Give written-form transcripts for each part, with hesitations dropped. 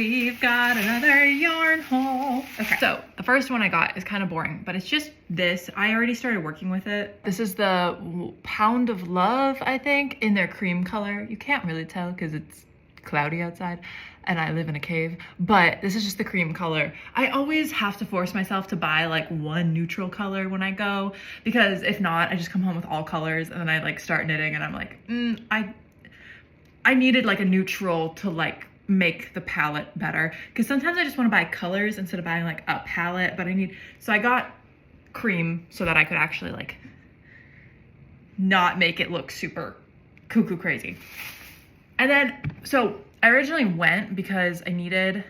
We've got another yarn haul. Okay, so the first one I got is kind of boring, but it's just this. I already started working with it. This is the Pound of Love, I think, in their cream color. You can't really tell because it's cloudy outside and I live in a cave, but this is just the cream color. I always have to force myself to buy like one neutral color when I go, because if not, I just come home with all colors and then I like start knitting and I'm like, I needed like a neutral to like make the palette better, because sometimes I just want to buy colors instead of buying like a palette, but so I got cream so that I could actually like not make it look super cuckoo crazy. And then, so I originally went because I needed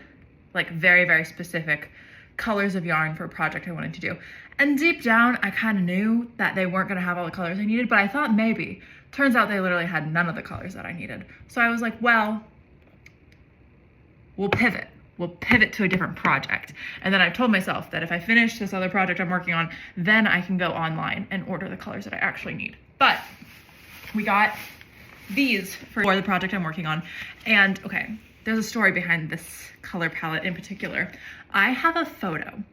like very, very specific colors of yarn for a project I wanted to do. And deep down, I kind of knew that they weren't gonna have all the colors I needed, but I thought maybe. Turns out they literally had none of the colors that I needed. So I was like, well, we'll pivot. We'll pivot to a different project. And then I told myself that if I finish this other project I'm working on, then I can go online and order the colors that I actually need. But we got these for the project I'm working on. And okay, there's a story behind this color palette in particular. I have a photo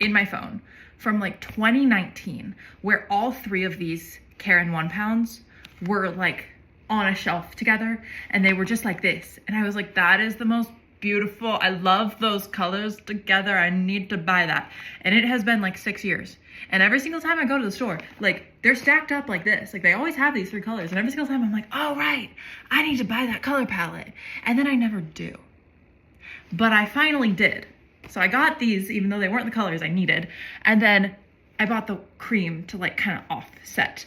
in my phone from like 2019 where all three of these Karen 1 pounds were like on a shelf together and they were just like this. And I was like, that is the most beautiful. I love those colors together. I need to buy that. And it has been like 6 years. And every single time I go to the store, like they're stacked up like this. Like they always have these 3 colors. And every single time I'm like, oh right, I need to buy that color palette. And then I never do. But I finally did. So I got these, even though they weren't the colors I needed. And then I bought the cream to like kind of offset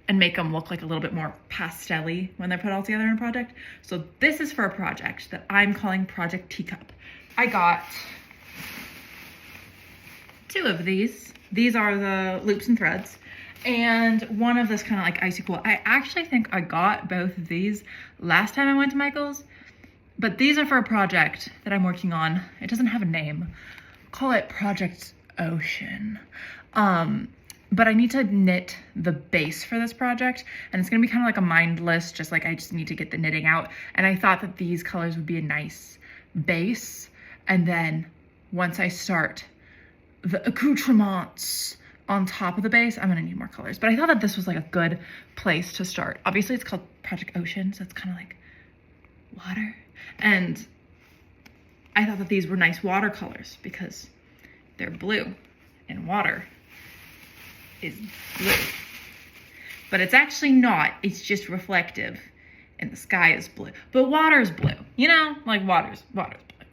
and make them look like a little bit more pastel-y when they're put all together in a project. So this is for a project that I'm calling Project Teacup. I got 2 of these. These are the loops and threads. And one of this kind of like icy cool. I actually think I got both of these last time I went to Michael's, but these are for a project that I'm working on. It doesn't have a name. I'll call it Project Ocean. But I need to knit the base for this project, and it's gonna be kind of like a mindless, just like I just need to get the knitting out. And I thought that these colors would be a nice base. And then once I start the accoutrements on top of the base, I'm gonna need more colors. But I thought that this was like a good place to start. Obviously it's called Project Ocean, so it's kind of like water. And I thought that these were nice watercolors because they're blue and water is blue, but it's actually not. It's just reflective and the sky is blue, but water is blue, you know, like water's blue.